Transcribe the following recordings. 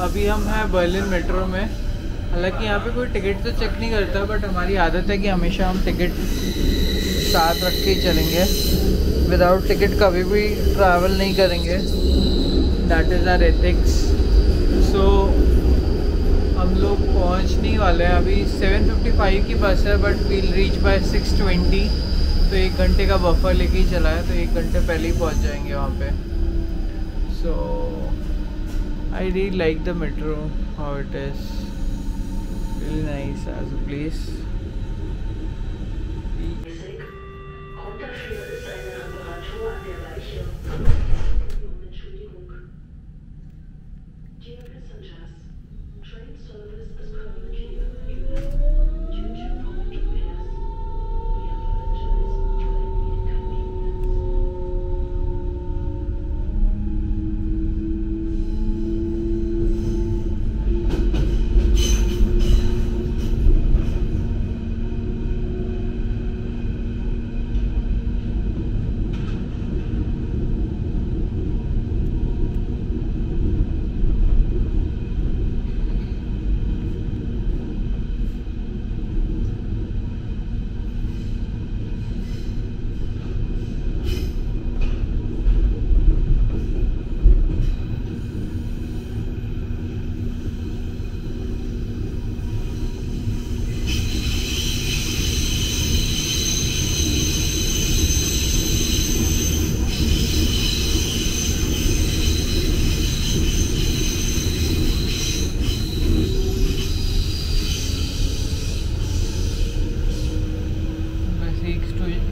अभी हम हैं बर्लिन मेट्रो में। हालांकि यहाँ पे कोई टिकट तो चेक नहीं करता, बट हमारी आदत है कि हमेशा हम टिकट साथ रख के ही चलेंगे। विदाउट टिकट कभी भी ट्रैवल नहीं करेंगे, दैट इज़ आवर एथिक्स। सो हम लोग पहुँचने वाले हैं अभी। 7:55 की बस है, बट वील रीच बाय 6:20। तो 1 घंटे का बफर लेके ही चला है, तो 1 घंटे पहले ही पहुँच जाएंगे वहाँ पे। सो I really like the metro, how it is really nice as a place. Grunddafür ist eine Reparatur an der Weiche. Entschuldigung. Dear passengers, train service is currently unavailable due to public repairs. We apologize for any inconvenience.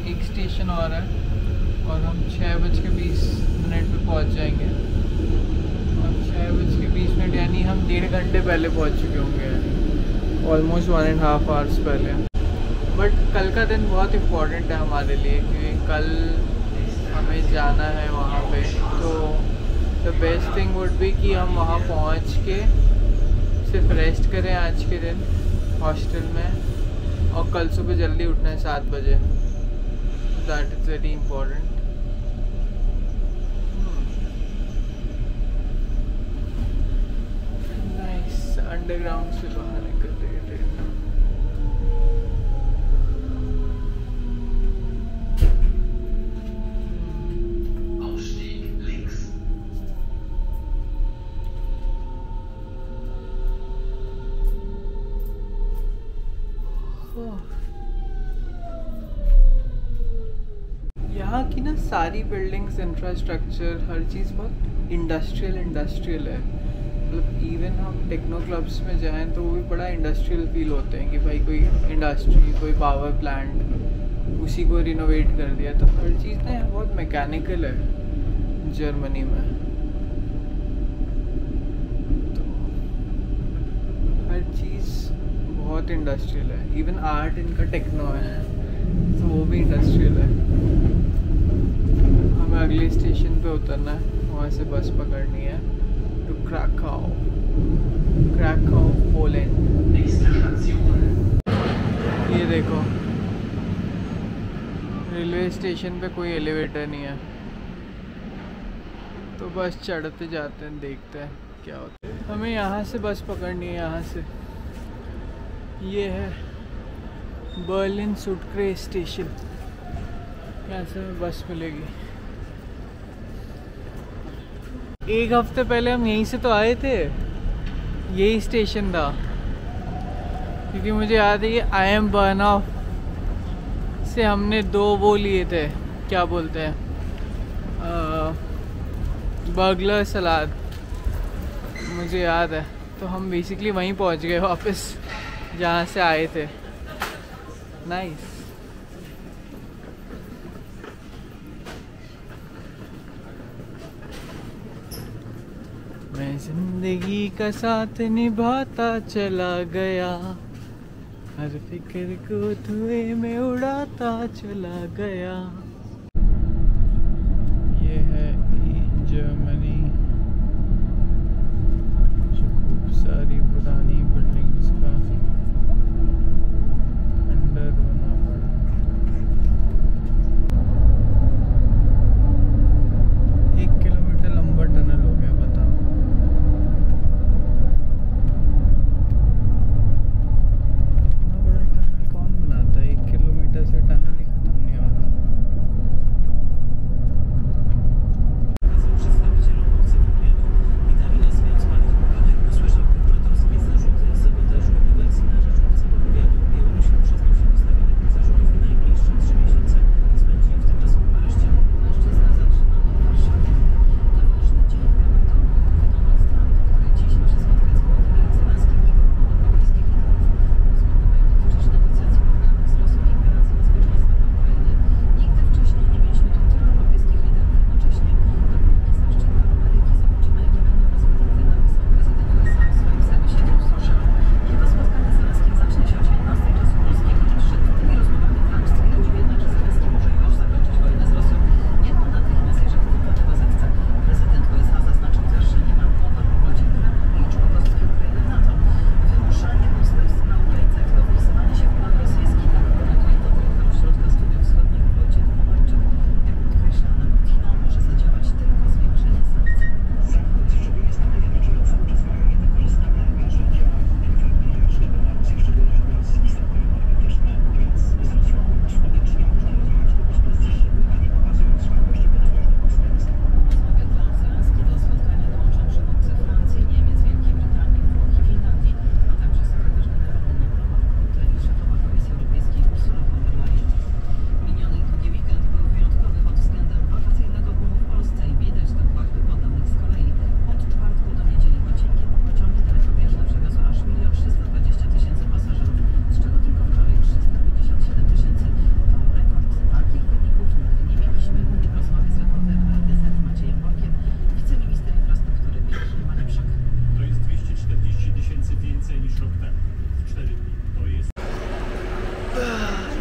एक station और है और हम 6:20 पे पहुंच जाएंगे। और 6:20 यानी हम 1.5 घंटे पहले पहुंच चुके होंगे, ऑलमोस्ट 1.5 आवर्स पहले। बट कल का दिन बहुत इम्पोर्टेंट है हमारे लिए, क्योंकि कल हमें जाना है वहाँ पे। तो the best thing would be कि हम वहाँ पहुँच के सिर्फ रेस्ट करें आज के दिन हॉस्टल में, और कल सुबह जल्दी उठना है 7 बजे। That is very important. Nice. Underground से बाहर निकल रही है ट्रेन। यहाँ की ना सारी बिल्डिंग्स, इंफ्रास्ट्रक्चर, हर चीज़ बहुत इंडस्ट्रियल है। मतलब इवन हम टेक्नो क्लब्स में जाएं तो वो भी बड़ा इंडस्ट्रियल फील होते हैं कि भाई कोई इंडस्ट्री, कोई पावर प्लांट, उसी को रिनोवेट कर दिया। तो हर चीज़ ना यहाँ बहुत मैकेनिकल है जर्मनी में। तो हर चीज़ बहुत इंडस्ट्रियल है। इवन आर्ट इनका टेक्नो है, तो वो भी इंडस्ट्रियल है। हमें अगले स्टेशन पे उतरना है, वहाँ से बस पकड़नी है टू क्राकाउ, पोलैंड। ये देखो, रेलवे स्टेशन पे कोई एलिवेटर नहीं है, तो बस चढ़ते जाते हैं, देखते हैं क्या होता है। हमें यहाँ से बस पकड़नी है, यहाँ से। ये है बर्लिन सुटक्रे स्टेशन, यहाँ से हमें बस मिलेगी। 1 हफ्ते पहले हम यहीं से तो आए थे, यही स्टेशन था। क्योंकि मुझे याद है कि आई एम बर्नऑफ से हमने 2 वो लिए थे, क्या बोलते हैं, बर्गलर सलाद, मुझे याद है। तो हम बेसिकली वहीं पहुंच गए वापस जहाँ से आए थे। नाइस। मैं जिंदगी का साथ निभाता चला गया, हर फिक्र को धुएं में उड़ाता चला गया। ये है जर्मनी, जो खूब सारी पुरानी बिल्डिंग्स का खंडर बना पड़ा। 1 किलोमीटर लंबा टनल हो गया, बताओ। इतना बड़ा टनल कौन बनाता है? 1 किलोमीटर से टनल ही खत्म नहीं हो रहा।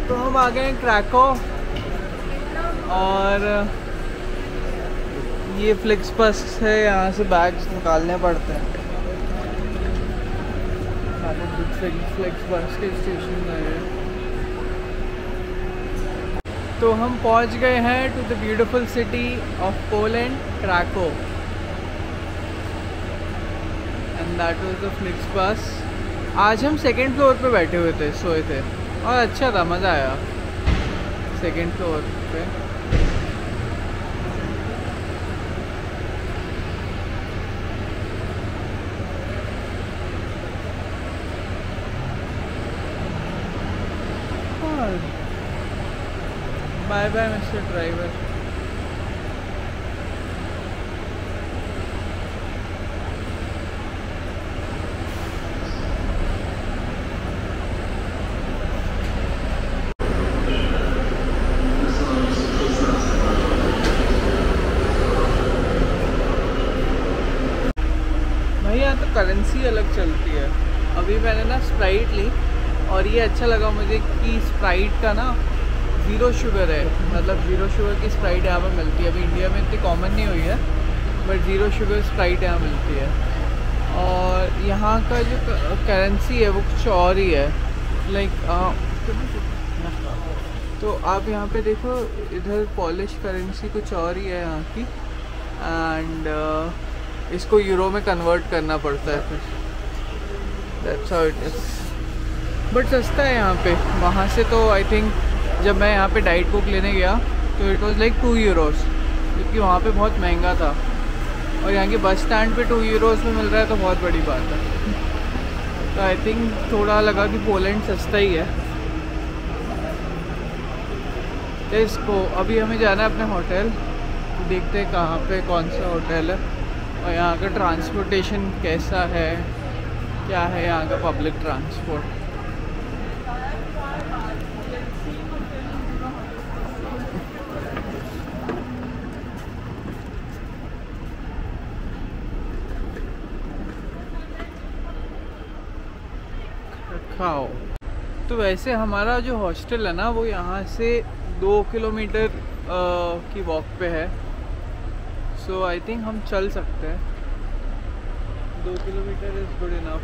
तो हम आ गए हैं क्रैको, और ये फ्लिक्स बस है, यहाँ से बैग्स निकालने पड़ते हैं। फ्लिक्स बस के स्टेशन है। तो हम पहुँच गए हैं to the beautiful city of Poland, Krakow, and that was the Flix bus. आज हम 2nd फ्लोर पे बैठे हुए थे, सोए थे, और अच्छा था, मज़ा आया 2nd फ्लोर पे। Bye bye mister driver. यहाँ तो करेंसी अलग चलती है। अभी मैंने ना स्प्राइट ली, और ये अच्छा लगा मुझे कि स्प्राइट का ना 0 शुगर है, मतलब 0 शुगर की स्प्राइट यहाँ पर मिलती है। अभी इंडिया में इतनी कॉमन नहीं हुई है, बट 0 शुगर स्प्राइट यहाँ मिलती है। और यहाँ का जो करेंसी है वो कुछ और ही है, लाइक तो आप यहाँ पे देखो, इधर पॉलिश करेंसी कुछ और ही है यहाँ की, एंड इसको यूरो में कन्वर्ट करना पड़ता है फिर। That's how it is. But सस्ता है यहाँ पे। वहाँ से तो आई थिंक जब मैं यहाँ पे डाइट कोक लेने गया तो इट वाज लाइक 2 यूरोस, क्योंकि वहाँ पे बहुत महंगा था, और यहाँ के बस स्टैंड पे 2 यूरोस में मिल रहा है, तो बहुत बड़ी बात है। तो आई थिंक थोड़ा लगा कि पोलैंड सस्ता ही है। इसको अभी हमें जाना है अपने होटल, देखते हैं कहाँ पे कौन सा होटल है, और यहाँ का ट्रांसपोर्टेशन कैसा है, क्या है यहाँ का पब्लिक ट्रांसपोर्ट। खाओ। तो वैसे हमारा जो हॉस्टल है ना वो यहाँ से 2 किलोमीटर की वॉक पे है। सो आई थिंक हम चल सकते हैं, 2 kilometre is good enough.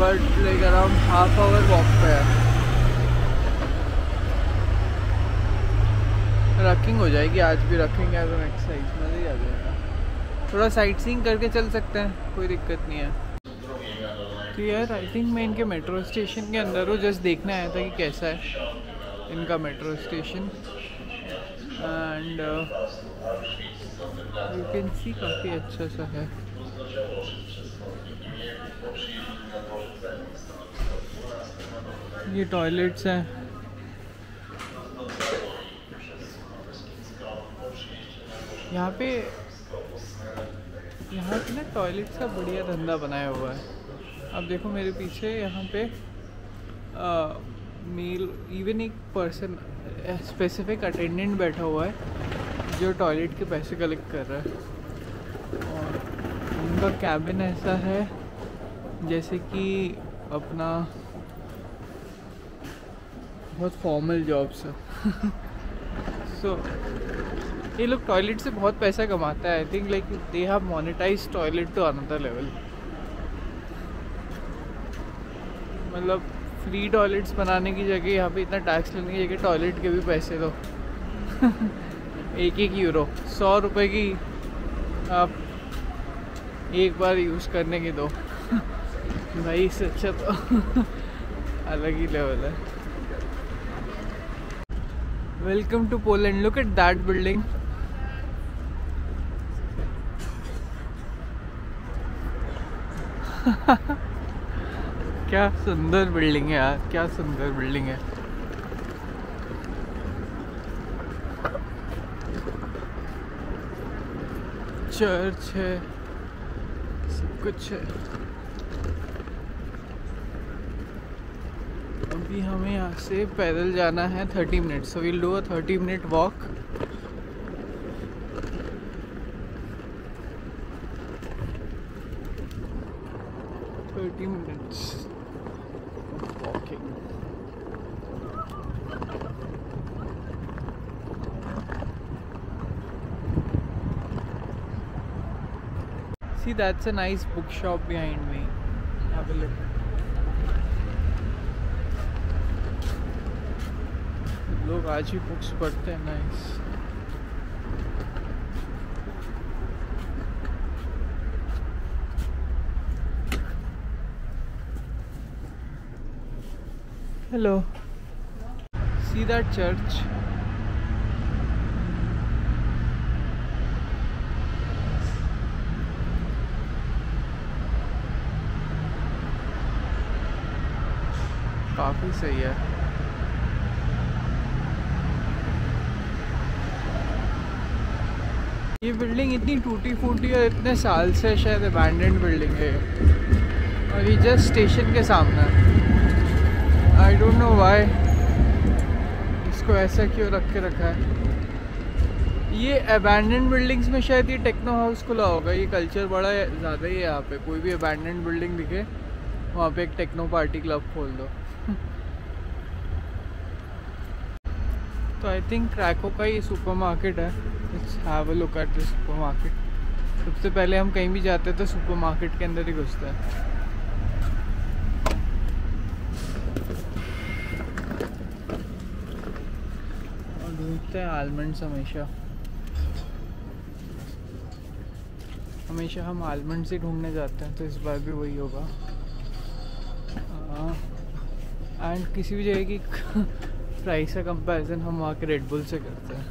But like around half hour walk पे है। रकिंग हो जाएगी, आज भी रखेंगे एज एन एक्सरसाइज, मज़ा ही आ जाएगा। थोड़ा साइट सीइंग करके चल सकते हैं, कोई दिक्कत नहीं है। तो यार आई थिंक मैं इनके मेट्रो स्टेशन के अंदर हूँ, जस्ट देखने आया था कि कैसा है इनका metro station. And you can see काफ़ी अच्छा सा है। ये टॉयलेट्स हैं। यहाँ पे ना टॉयलेट्स का बढ़िया धंधा बनाया हुआ है। अब देखो मेरे पीछे यहाँ पे मेल इवन एक पर्सन स्पेसिफिक अटेंडेंट बैठा हुआ है जो टॉयलेट के पैसे कलेक्ट कर रहा है। और उनका कैबिन ऐसा है जैसे कि अपना बहुत फॉर्मल जॉब्स है। सो ये लोग टॉयलेट से बहुत पैसा कमाता है। I think like they have monetize toilet to another level. मतलब फ्री टॉयलेट्स बनाने की जगह यहाँ पे इतना टैक्स लेने की जगह टॉयलेट के भी पैसे दो। 1 यूरो 100 रुपये की आप एक बार यूज़ करने की दो। भाई इससे अच्छा तो अलग ही लेवल है। Welcome to Poland, look at that building. क्या सुंदर बिल्डिंग है यार, क्या सुंदर बिल्डिंग है। चर्च है, सब कुछ है। अभी हमें यहाँ से पैदल जाना है 30 minutes, so we'll do a 30 minute walk. See, that's a nice bookshop behind me. Have a look. लोग आज ही बुक्स पढ़ते हैं। Nice. Hello. See that church? काफी सही है। ये बिल्डिंग इतनी टूटी फूटी और इतने साल से शायद अबैंडन्ड बिल्डिंग है और ये जस्ट स्टेशन के सामने। आई डोंट नो व्हाई इसको ऐसा क्यों रख के रखा है। ये अबैंडन्ड बिल्डिंग्स में शायद ये टेक्नो हाउस खुला होगा। ये कल्चर बड़ा ज़्यादा ही है यहाँ पे। कोई भी अबैंडन्ड बिल्डिंग दिखे वहाँ पे एक टेक्नो पार्टी क्लब खोल दो। तो आई थिंक क्रैको का ये सुपरमार्केट है। Let's have a look at the supermarket. सबसे पहले हम कहीं भी जाते हैं तो सुपरमार्केट के अंदर ही घुसते हैं। और ढूंढते हैं आलमंड्स। हमेशा हम आलमंड्स ही ढूंढने जाते हैं, तो इस बार भी वही होगा। एंड किसी भी जगह की प्राइस का कंपैरिजन हम वहाँ के रेड बुल से करते हैं।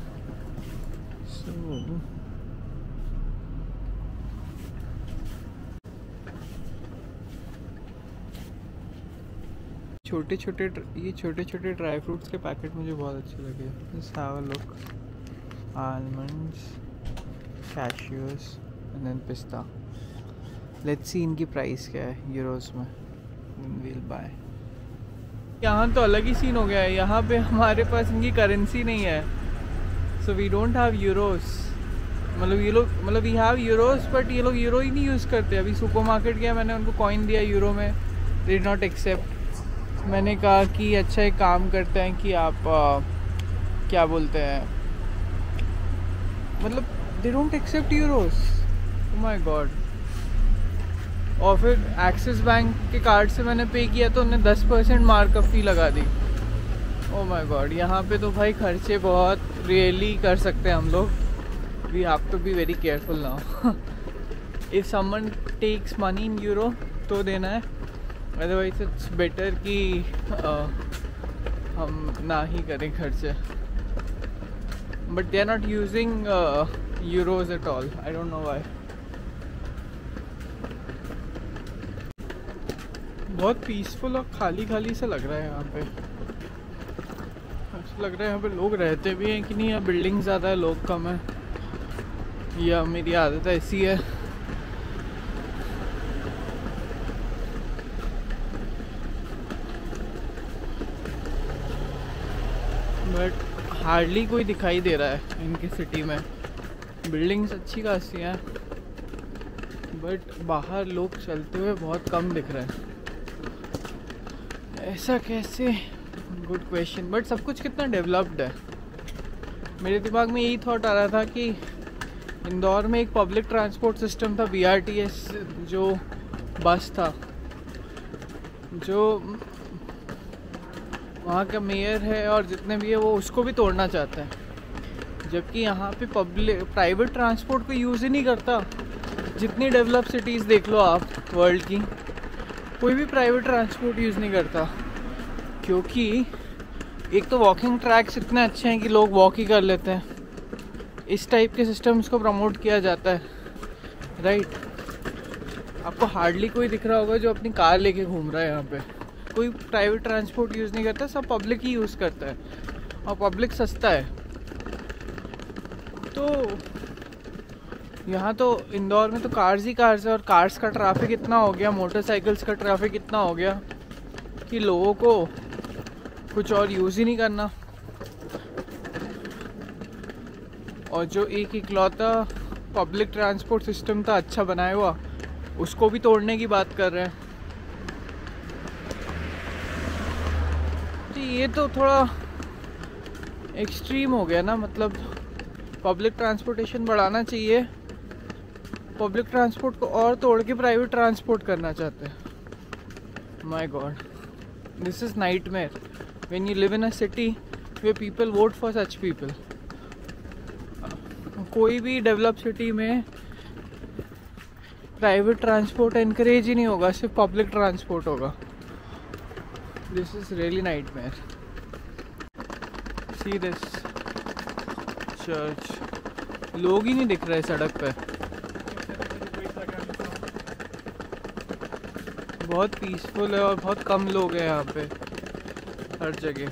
छोटे छोटे ड्राई फ्रूट्स के पैकेट मुझे बहुत अच्छे लगे। Just have a look. Almonds, cashews and then pista. Let's see इनकी प्राइस क्या है यूरोस में। Will buy. यहाँ तो अलग ही सीन हो गया है। यहाँ पे हमारे पास इनकी करेंसी नहीं है, so we don't have euros. मतलब ये लोग मतलब वी हैव यूरोस बट ये लोग यूरो ही नहीं यूज़ करते। अभी सुपरमार्केट गया, मैंने उनको कॉइन दिया यूरो में, दे डिड नॉट एक्सेप्ट। मैंने कहा कि अच्छा एक काम करते हैं कि आप क्या बोलते हैं, मतलब they don't accept euros. Oh my god. और फिर एक्सिस बैंक के कार्ड से मैंने पे किया तो उन्होंने 10% मार्कअप फी लगा दी। ओह माय गॉड। यहाँ पे तो भाई खर्चे बहुत रियली कर सकते हैं हम लोग। We have to be very careful now. If someone takes money in euro तो देना है, अदरवाइज इट्स बेटर कि हम ना ही करें खर्चे। But they are not using euros at all, I don't know why. बहुत पीसफुल और खाली खाली सा लग रहा है यहाँ पे। ऐसा लग रहा है यहाँ पे लोग रहते भी हैं कि नहीं, या बिल्डिंग ज़्यादा है लोग कम है, या मेरी आदत ऐसी है। बट हार्डली कोई दिखाई दे रहा है इनकी सिटी में। बिल्डिंग्स अच्छी खासी हैं बट बाहर लोग चलते हुए बहुत कम दिख रहे हैं। ऐसा कैसे? Good question. बट सब कुछ कितना डेवलप्ड है। मेरे दिमाग में यही थॉट आ रहा था कि इंदौर में एक पब्लिक ट्रांसपोर्ट सिस्टम था, BRTS जो बस था, जो वहाँ का मेयर है और जितने भी है वो उसको भी तोड़ना चाहते हैं। जबकि यहाँ पे पब्लिक प्राइवेट ट्रांसपोर्ट को यूज़ ही नहीं करता। जितनी डेवलप सिटीज़ देख लो आप वर्ल्ड की, कोई भी प्राइवेट ट्रांसपोर्ट यूज़ नहीं करता, क्योंकि एक तो वॉकिंग ट्रैक्स इतने अच्छे हैं कि लोग वॉक ही कर लेते हैं। इस टाइप के सिस्टम्स को प्रमोट किया जाता है, राइट। आपको हार्डली कोई दिख रहा होगा जो अपनी कार लेके घूम रहा है यहाँ पे। कोई प्राइवेट ट्रांसपोर्ट यूज़ नहीं करता, सब पब्लिक ही यूज़ करता है और पब्लिक सस्ता है। तो यहाँ तो इंदौर में तो कार्स ही कार्स है, और कार्स का ट्रैफिक इतना हो गया, मोटरसाइकिल्स का ट्रैफिक इतना हो गया कि लोगों को कुछ और यूज़ ही नहीं करना। और जो एक इकलौता पब्लिक ट्रांसपोर्ट सिस्टम था अच्छा बनाया हुआ, उसको भी तोड़ने की बात कर रहे हैं। तो ये तो थोड़ा एक्सट्रीम हो गया ना। मतलब पब्लिक ट्रांसपोर्टेशन बढ़ाना चाहिए, पब्लिक ट्रांसपोर्ट को और तोड़ के प्राइवेट ट्रांसपोर्ट करना चाहते हैं। My god, this is nightmare when you live in a city where people vote for such people. कोई भी डेवलप सिटी में प्राइवेट ट्रांसपोर्ट एनकरेज ही नहीं होगा, सिर्फ पब्लिक ट्रांसपोर्ट होगा। This is really nightmare. See this church, लोग ही नहीं दिख रहे सड़क पे। बहुत पीसफुल है और बहुत कम लोग हैं यहाँ पे हर जगह।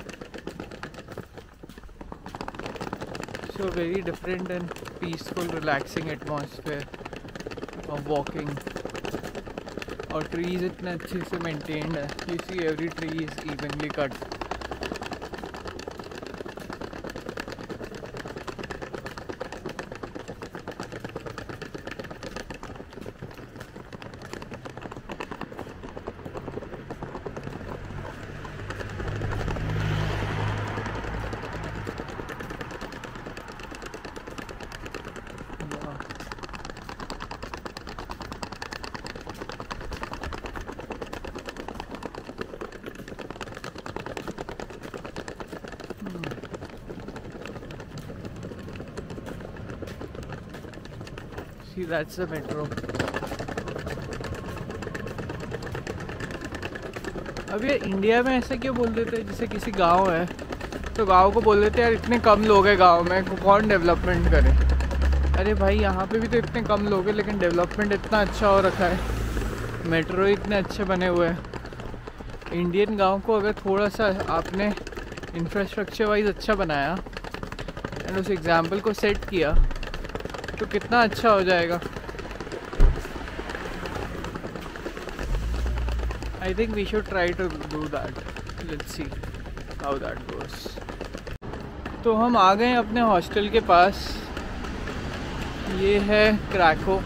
So very different and peaceful relaxing atmosphere of walking. और ट्रीज इतने अच्छे से मेंटेन्ड है, you see every tree is evenly cut. See, that's the metro. अब ये इंडिया में ऐसा क्यों बोल देते हैं? जैसे किसी गांव है तो गांव को बोल देते हैं यार इतने कम लोग हैं गांव में, कौन डेवलपमेंट करे। अरे भाई यहाँ पे भी तो इतने कम लोग हैं लेकिन डेवलपमेंट इतना अच्छा हो रखा है, मेट्रो इतने अच्छे बने हुए हैं। इंडियन गांव को अगर थोड़ा सा आपने इंफ्रास्ट्रक्चर वाइज अच्छा बनाया एंड उस एग्जाम्पल को सेट किया तो कितना अच्छा हो जाएगा। I think we should try to do that. Let's see how that goes. तो हम आ गए अपने हॉस्टल के पास। ये है क्रैको।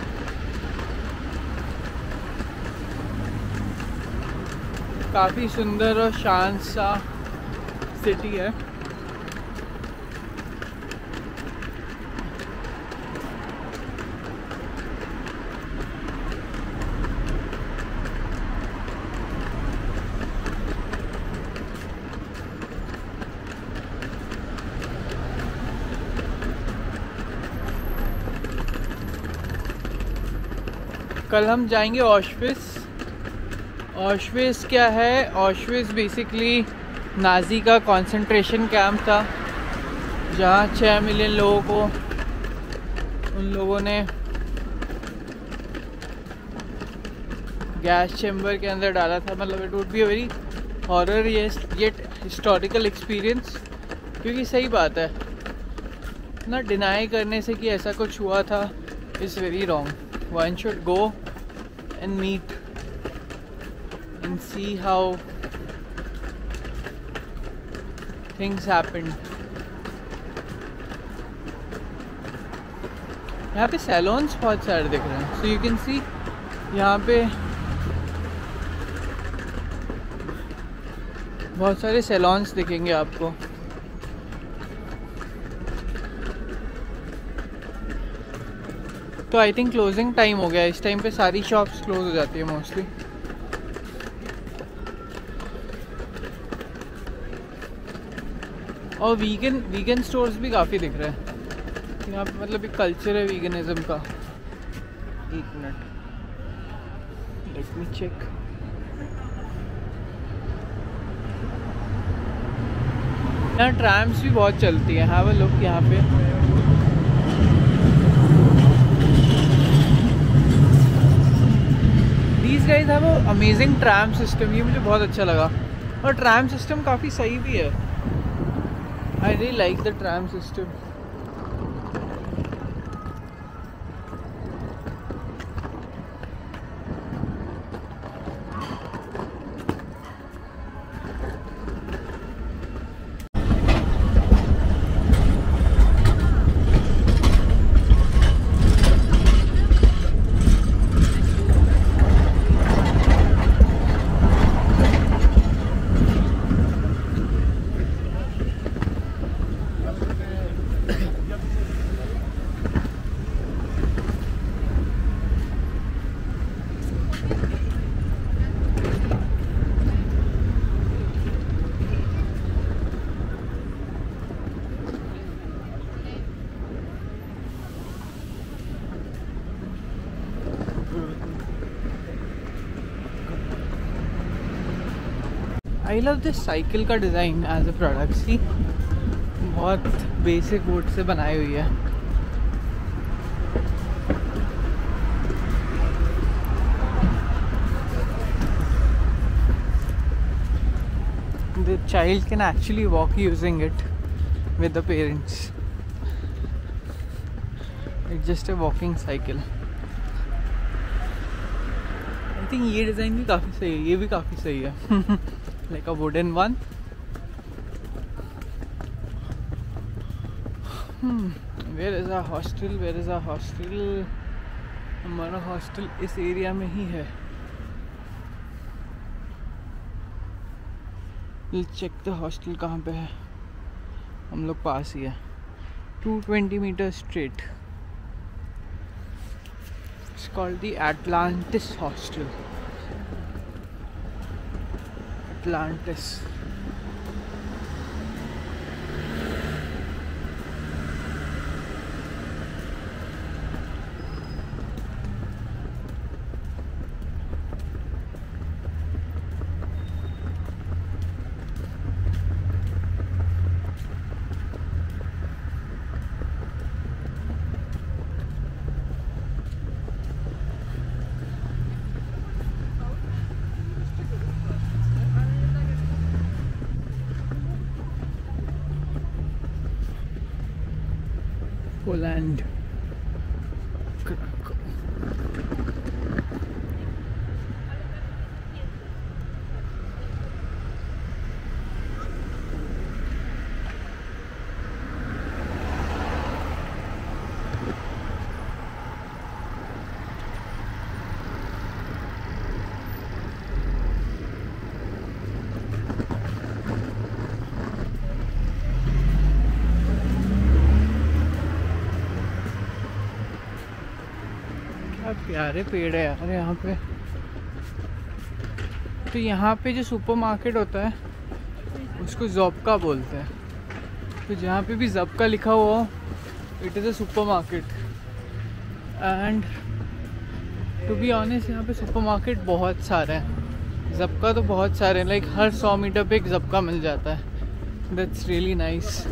काफ़ी सुंदर और शांत सा सिटी है। कल हम जाएंगे ऑश्विस। ऑश्विस क्या है? ऑश्विस बेसिकली नाजी का कंसंट्रेशन कैंप था, जहाँ 6 मिलियन लोगों को उन लोगों ने गैस चैम्बर के अंदर डाला था। मतलब it would be a very horror yet historical experience, क्योंकि सही बात है ना, डिनाई करने से कि ऐसा कुछ हुआ था is very wrong. One should go and meet and see how things happened. यहाँ पे सैलून्स बहुत सारे दिख रहे हैं, so you can see यहाँ पे बहुत सारे सैलून्स दिखेंगे आपको। तो आई थिंक क्लोजिंग टाइम हो गया। इस टाइम पे सारी शॉप्स क्लोज हो जाती है मोस्टली। और वीगन स्टोर्स भी काफ़ी दिख रहे हैं यहाँ पे। मतलब एक कल्चर है वीगनिज्म का। एक मिनट, लेट मी चेक। यहाँ ट्रैम्स भी बहुत चलती है। हैव अ लुक यहाँ पे। These guys have an amazing tram system। ये मुझे बहुत अच्छा लगा। और ट्रैम सिस्टम काफ़ी सही भी है। I really like the tram system। I love this cycle का डिज़ाइन एज अ प्रोडक्ट। सी, बहुत बेसिक वुड से बनाई हुई है। The child can actually walk using it with the parents. It's just a walking cycle. I think ये design भी काफ़ी सही है। ये भी काफ़ी सही है। Like a wooden one। Where is our hostel? Where is our hostel? हमारा हॉस्टल इस एरिया में ही है। Let's check the hostel कहाँ पे है। हम लोग पास ही है, 220 meters straight। It's called the Atlantis Hostel। Atlantis। Poland। प्यारे पेड़ है यार यहाँ पे। तो यहाँ पे जो सुपरमार्केट होता है उसको ज़ॉप्का बोलते हैं। तो जहाँ पे भी ज़ॉप्का लिखा हुआ हो it is a supermarket. And to be honest यहाँ पे सुपरमार्केट बहुत सारे हैं। ज़ॉप्का तो बहुत सारे हैं, लाइक हर 100 मीटर पे एक ज़ॉप्का मिल जाता है। That's really nice.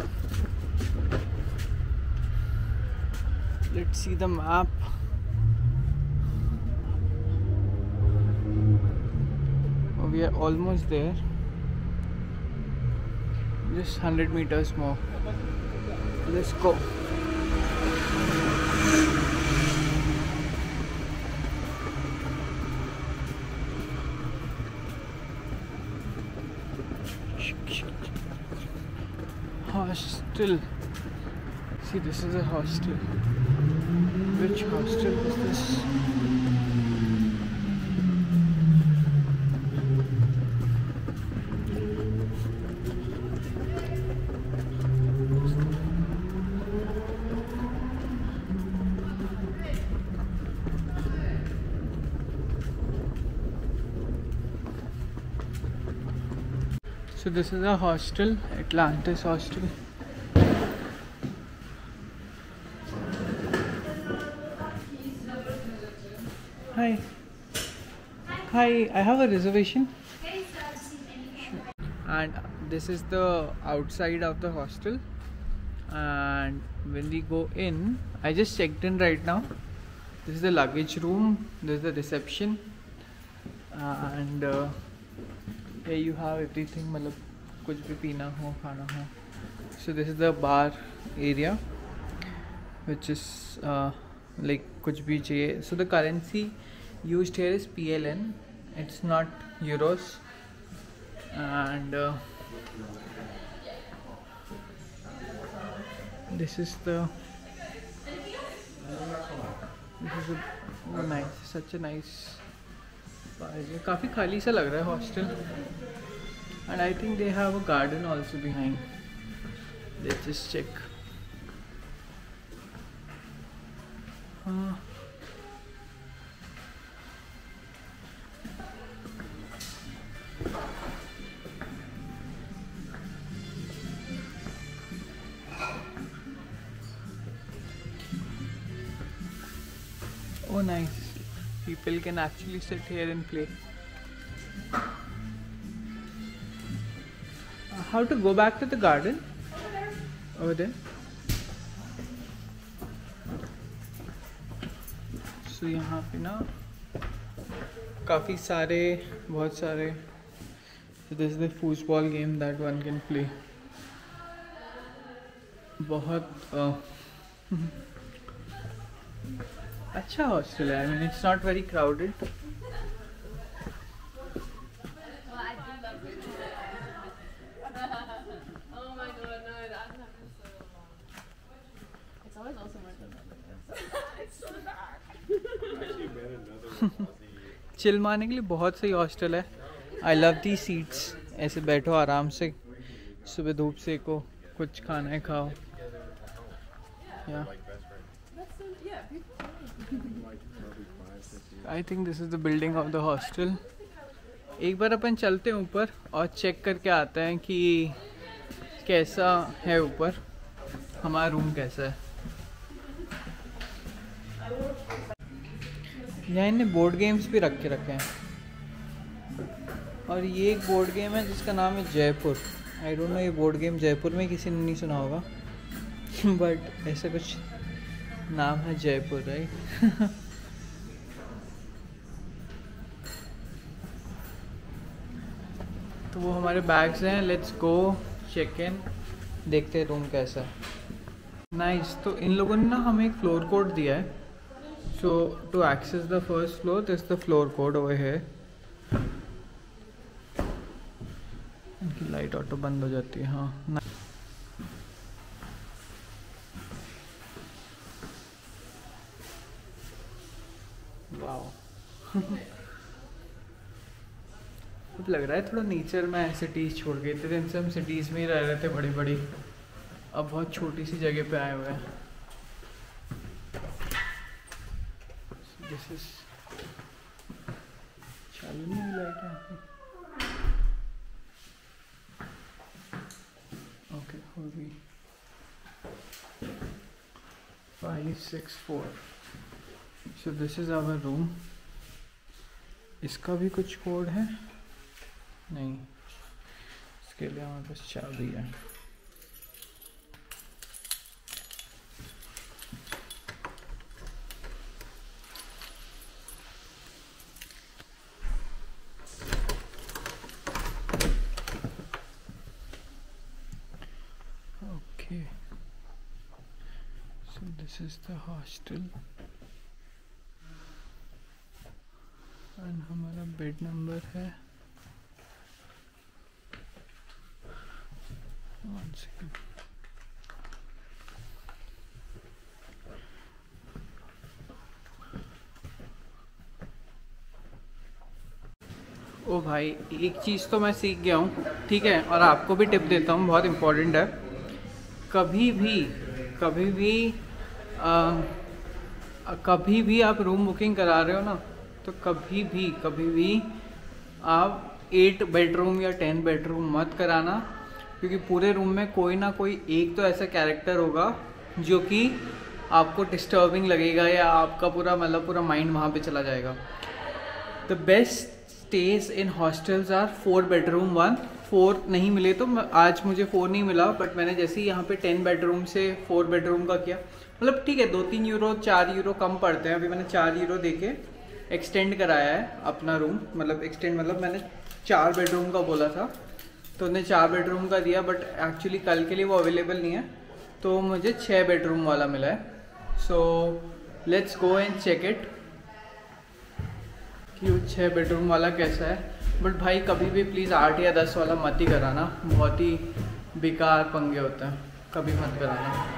Let's see the map. We are almost there. Just 100 meters more. Let's go. Hostel. See, this is a hostel. Which hostel is this? So this is a hostel, Atlantis Hostel. Hi. Hi, I have a reservation. And this is the outside of the hostel. And when we go in, I just checked in right now. This is the luggage room. This is the reception. And here you have everything, मतलब कुछ भी पीना हो खाना हो. So this is the bar area, which is like कुछ भी चाहिए. So the currency used here is PLN. It's not euros. And this is nice, such a nice. काफ़ी खाली सा लग रहा है hostel. And I think they have a garden also behind. Let's just check. Oh nice. People can actually sit here and play. How to go back to the garden? Over there. So यहाँ पे ना काफ़ी सारे बहुत सारे. So this is the foosball game that one can play. बहुत अच्छा hostel है. I mean it's not very crowded. Chill मारने के लिए बहुत सही हॉस्टल है. I love the seats. ऐसे बैठो आराम से, सुबह धूप सेको, कुछ खाना है खाओ. I think this is the building of the hostel. एक बार अपन चलते हैं ऊपर और चेक करके आते हैं कि कैसा है ऊपर, हमारा रूम कैसा है. यहाँ इन्हें बोर्ड गेम्स भी रखे हैं. और ये एक बोर्ड गेम है जिसका नाम है जयपुर. आई डोंट नो ये बोर्ड गेम जयपुर में किसी ने नहीं सुना होगा बट ऐसा कुछ नाम है जयपुर, राइट. तो वो हमारे बैग्स हैं. लेट्स गो चेक इन, देखते हैं रूम कैसा है. नाइस. तो इन लोगों ने ना हमें एक फ्लोर कोड दिया है. So to access the first floor, this is the floor code over here. इनकी लाइट ऑटो बंद हो जाती है. हाँ. वाओ. अब लग रहा है थोड़ा नेचर में सिटीज़ छोड़ के. इतने दिन से हम सिटीज़ में ही रह रहे थे बड़ी बड़ी, अब बहुत छोटी सी जगह पे आए हुए हैं. दिस इज चालू नहीं लाइट है। ओके, हो गई 564। So this is our room. इसका भी कुछ कोड है? नहीं, इसके लिए हमारे पास चाबी है। Okay, so this is the hostel and हमारा बेड नंबर है 1 सेकंड। ओ भाई, एक चीज़ तो मैं सीख गया हूँ, ठीक है, और आपको भी टिप देता हूँ, बहुत इम्पोर्टेंट है। कभी भी आप रूम बुकिंग करा रहे हो ना, तो कभी भी आप 8 बेडरूम या 10 बेडरूम मत कराना, क्योंकि पूरे रूम में कोई ना कोई एक तो ऐसा कैरेक्टर होगा जो कि आपको डिस्टर्बिंग लगेगा, या आपका पूरा माइंड वहाँ पे चला जाएगा। The best stage in hostels are 4 bedroom 1। 4 नहीं मिले तो आज मुझे 4 नहीं मिला, बट मैंने जैसे ही यहाँ पे 10 बेडरूम से 4 बेडरूम का किया, मतलब ठीक है 2-3 यूरो 4 यूरो कम पड़ते हैं। अभी मैंने 4 यूरो देके एक्सटेंड कराया है अपना रूम, मतलब मैंने 4 बेडरूम का बोला था तो उन्हें 4 बेडरूम का दिया, बट एक्चुअली कल के लिए वो अवेलेबल नहीं है, तो मुझे 6 बेडरूम वाला मिला है। So let's go and check it कि वो 6 बेडरूम वाला कैसा है। बट भाई कभी भी प्लीज़ 8 या 10 वाला मत ही कराना, बहुत ही बेकार पंगे होते हैं, कभी मत कराना।